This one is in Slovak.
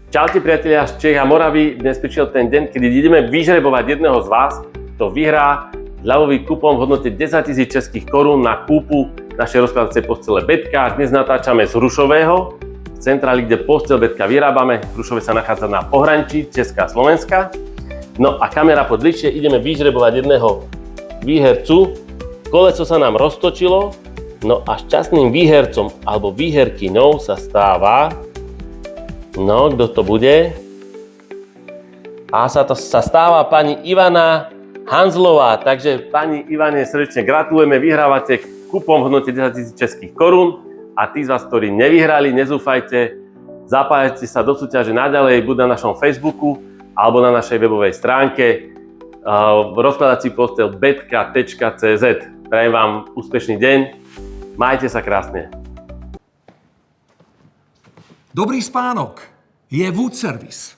Čaute priatelia z Čech a Moravy, dnes prišiel ten deň, kedy ideme vyžrebovať jedného z vás, kto vyhrá ľavový kupón v hodnote 10 000 českých korún na kúpu našej rozkladacej postele Betka. Dnes natáčame z Hrušového, z centrály, kde posteľ Betka vyrábame. Hrušové sa nachádza na pohraničí Česká a Slovenska. No a kamera podbližšie, ideme vyžrebovať jedného výhercu. Koleso sa nám roztočilo, no a šťastným výhercom alebo výherkyňou sa stáva... No, kto to bude? A sa stáva pani Ivana Hanzlová. Takže pani Ivane srdečne gratulujeme, vyhrávate kupón v hodnote 10 000 českých korún. A tí z vás, ktorí nevyhrali, nezúfajte, zapájajte sa do súťaže naďalej, buď na našom Facebooku, alebo na našej webovej stránke rozkladací posteľ betka.cz. Prajem vám úspešný deň, majte sa krásne. Dobrý spánok je Wood Service.